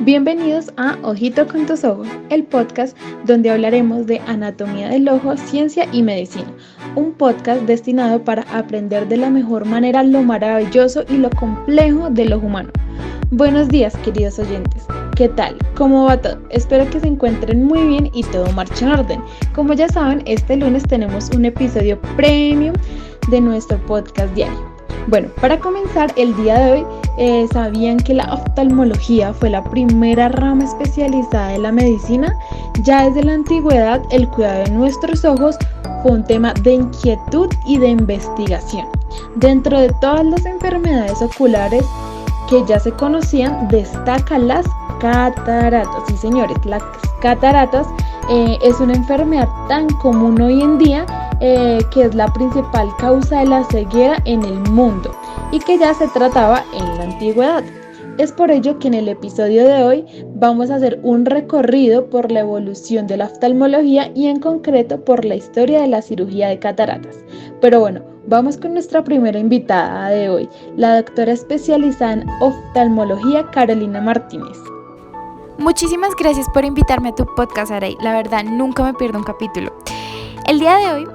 Bienvenidos a Ojito con tus ojos, el podcast donde hablaremos de anatomía del ojo, ciencia y medicina. Un podcast destinado para aprender de la mejor manera lo maravilloso y lo complejo del ojo humano. Buenos días, queridos oyentes. ¿Qué tal? ¿Cómo va todo? Espero que se encuentren muy bien y todo marche en orden. Como ya saben, este lunes tenemos un episodio premium de nuestro podcast diario. Bueno, para comenzar el día de hoy, ¿sabían que la oftalmología fue la primera rama especializada de la medicina? Ya desde la antigüedad, el cuidado de nuestros ojos fue un tema de inquietud y de investigación. Dentro de todas las enfermedades oculares que ya se conocían, destacan las cataratas. Sí, señores, las cataratas es una enfermedad tan común hoy en día que es la principal causa de la ceguera en el mundo y que ya se trataba en la antigüedad. Es por ello que en el episodio de hoy vamos a hacer un recorrido por la evolución de la oftalmología y en concreto por la historia de la cirugía de cataratas. Pero bueno, vamos con nuestra primera invitada de hoy, la doctora especializada en oftalmología Carolina Martínez. Muchísimas gracias por invitarme a tu podcast, Aray. La verdad, nunca me pierdo un capítulo. El día de hoy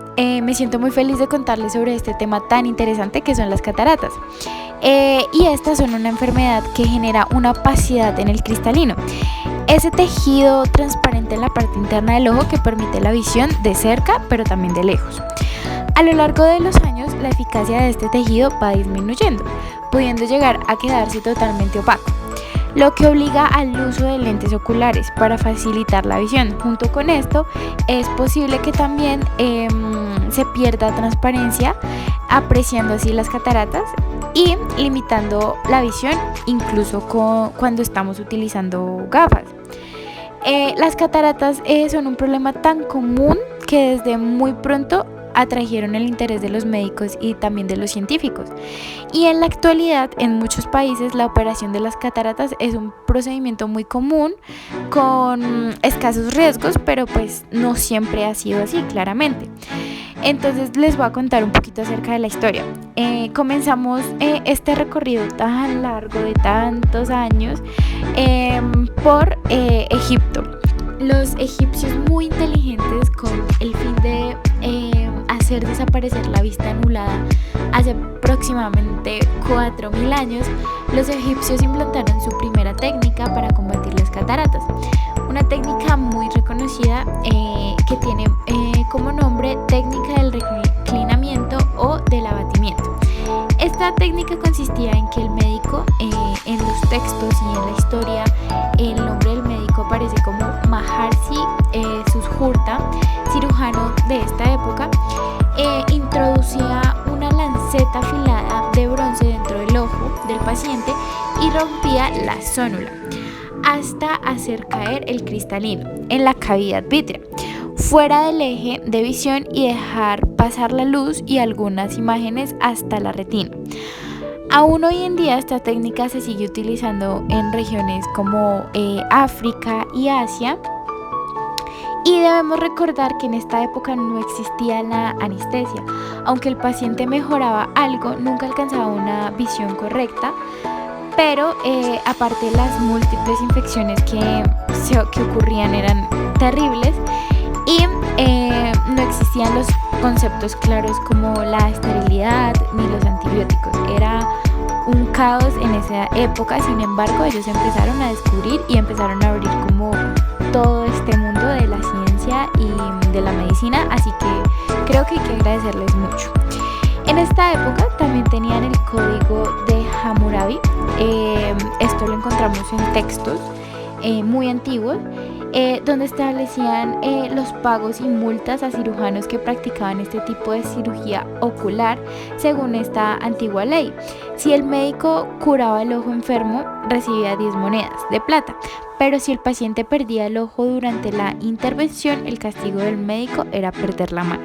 me siento muy feliz de contarles sobre este tema tan interesante que son las cataratas. Y estas son una enfermedad que genera una opacidad en el cristalino, ese tejido transparente en la parte interna del ojo que permite la visión de cerca pero también de lejos. A lo largo de los años, la eficacia de este tejido va disminuyendo, pudiendo llegar a quedarse totalmente opaco, lo que obliga al uso de lentes oculares para facilitar la visión. Junto con esto, es posible que también se pierda transparencia, apreciando así las cataratas y limitando la visión, incluso cuando estamos utilizando gafas. Las cataratas son un problema tan común que desde muy pronto atrajeron el interés de los médicos y también de los científicos. Y en la actualidad, en muchos países, la operación de las cataratas es un procedimiento muy común con escasos riesgos, pero pues no siempre ha sido así, claramente. Entonces les voy a contar un poquito acerca de la historia. Comenzamos este recorrido tan largo de tantos años por Egipto. Los egipcios, muy inteligentes, con el fin de hacer desaparecer la vista anulada hace aproximadamente 4.000 años, los egipcios implantaron su primera técnica para combatir las cataratas. Una técnica muy reconocida que tiene como nombre técnica del reclinamiento o del abatimiento. Esta técnica consistía en que el médico, en los textos y en la historia, el nombre del médico aparece como Maharshi Sushruta, cirujano de esta época, introducía una lanceta afilada de bronce dentro del ojo del paciente y rompía la zónula hasta hacer caer el cristalino en la cavidad vítrea, fuera del eje de visión, y dejar pasar la luz y algunas imágenes hasta la retina. Aún hoy en día esta técnica se sigue utilizando en regiones como África y Asia. Y debemos recordar que en esta época no existía la anestesia. Aunque el paciente mejoraba algo, nunca alcanzaba una visión correcta. Pero aparte, las múltiples infecciones que ocurrían eran terribles y no existían los conceptos claros como la esterilidad ni los antibióticos. Era un caos en esa época. Sin embargo, ellos empezaron a descubrir y empezaron a abrir como todo este mundo de la ciencia y de la medicina, así que creo que hay que agradecerles mucho. En esta época también tenían el código de Hammurabi. Esto lo encontramos en textos muy antiguos, donde establecían los pagos y multas a cirujanos que practicaban este tipo de cirugía ocular según esta antigua ley. Si el médico curaba el ojo enfermo, recibía 10 monedas de plata, pero si el paciente perdía el ojo durante la intervención, el castigo del médico era perder la mano.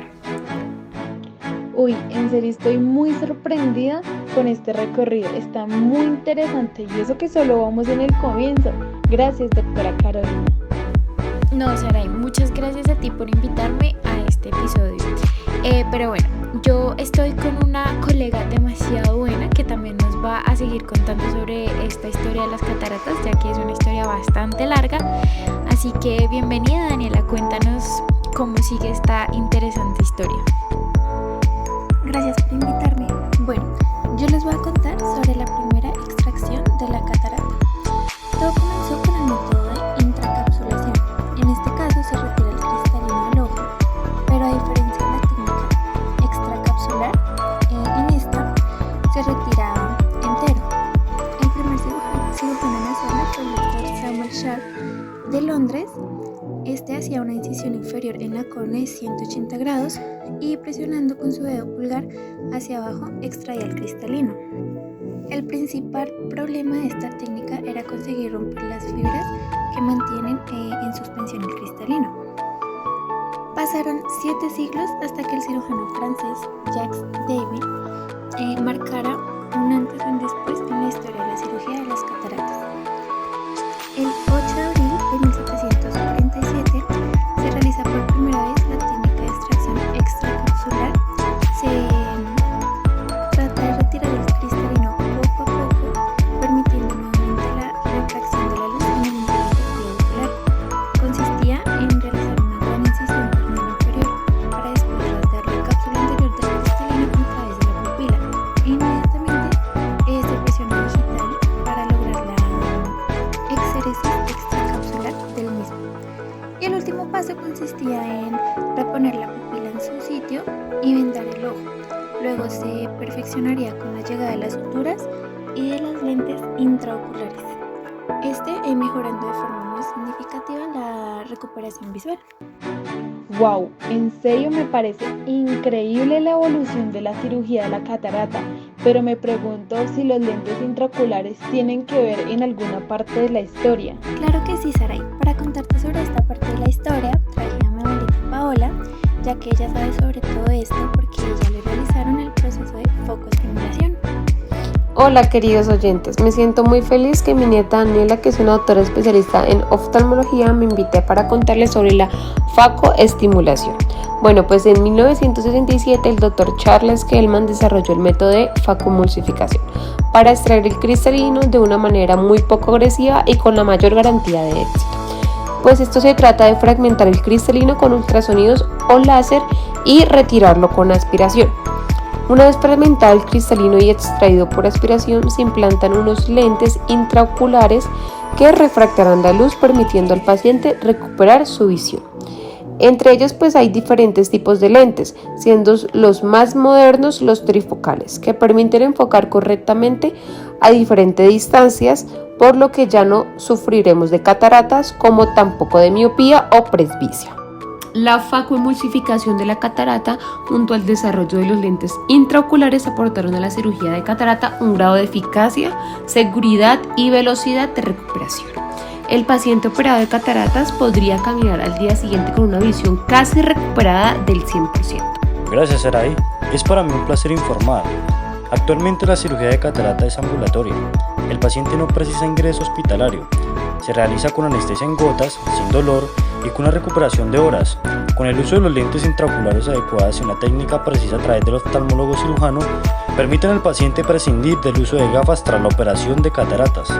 Uy, en serio estoy muy sorprendida con este recorrido, está muy interesante y eso que solo vamos en el comienzo. Gracias, doctora Carolina. No, Saray, muchas gracias a ti por invitarme a este episodio. Pero bueno, yo estoy con una colega demasiado buena que también nos va a seguir contando sobre esta historia de las cataratas, ya que es una historia bastante larga. Así que bienvenida, Daniela, cuéntanos cómo sigue esta interesante historia. Gracias por invitarme. Bueno, yo les voy a contar sobre la primera extracción de la catarata. Todo comenzó con el método de intracapsulación. En este caso se retira el cristalino del ojo, pero a diferencia de la técnica extracapsular, en esta se retira entero. El primer cirujano en hacerlo fue el Dr. Samuel Sharp de Londres. Este hacía una incisión inferior en la córnea de 180 grados y presionando con su dedo pulgar hacia abajo extraía el cristalino. El principal problema de esta técnica era conseguir romper las fibras que mantienen en suspensión el cristalino. Pasaron 7 siglos hasta que el cirujano francés Jacques David marcara un antes y un después en la historia de la cirugía de las cataratas. El 8 de abril de 1747 se realiza por primera vez la técnica de extracción extracapsular. Se trata de retirar el cristalino poco a poco, permitiendo nuevamente la refracción de la luz en el medio ocular. Consistía en realizar una gran incisión por el inferior para después rasgar la cápsula anterior del cristalino a través de la pupila. Inmediatamente se presiona digital para lograr la exéresis extracapsular del mismo. Y el último paso consistía en reponer la pupila en su sitio y vendar el ojo. Luego se perfeccionaría con la llegada de las suturas y de las lentes intraoculares, mejorando de forma muy significativa la recuperación visual. ¡Wow! En serio me parece increíble la evolución de la cirugía de la catarata, pero me pregunto si los lentes intraoculares tienen que ver en alguna parte de la historia. Claro que sí, Saray. Para contarte sobre esta parte de la historia, traje a mi abuelita Paola, ya que ella sabe sobre todo esto porque ella le realizaron el proceso de focoestimulación. Hola queridos oyentes, me siento muy feliz que mi nieta Daniela, que es una doctora especialista en oftalmología, me invite para contarles sobre la facoestimulación. Bueno, pues en 1967 el doctor Charles Kellman desarrolló el método de facomulsificación para extraer el cristalino de una manera muy poco agresiva y con la mayor garantía de éxito. Pues esto se trata de fragmentar el cristalino con ultrasonidos o láser y retirarlo con aspiración. Una vez fragmentado el cristalino y extraído por aspiración, se implantan unos lentes intraoculares que refractarán la luz, permitiendo al paciente recuperar su visión. Entre ellos pues hay diferentes tipos de lentes, siendo los más modernos los trifocales, que permiten enfocar correctamente a diferentes distancias, por lo que ya no sufriremos de cataratas como tampoco de miopía o presbicia. La facoemulsificación de la catarata junto al desarrollo de los lentes intraoculares aportaron a la cirugía de catarata un grado de eficacia, seguridad y velocidad de recuperación. El paciente operado de cataratas podría caminar al día siguiente con una visión casi recuperada del 100%. Gracias, Saray. Es para mí un placer informar. Actualmente la cirugía de catarata es ambulatoria. El paciente no precisa ingreso hospitalario. Se realiza con anestesia en gotas, sin dolor y con una recuperación de horas. Con el uso de los lentes intraoculares adecuadas y una técnica precisa a través del oftalmólogo cirujano, permiten al paciente prescindir del uso de gafas tras la operación de cataratas.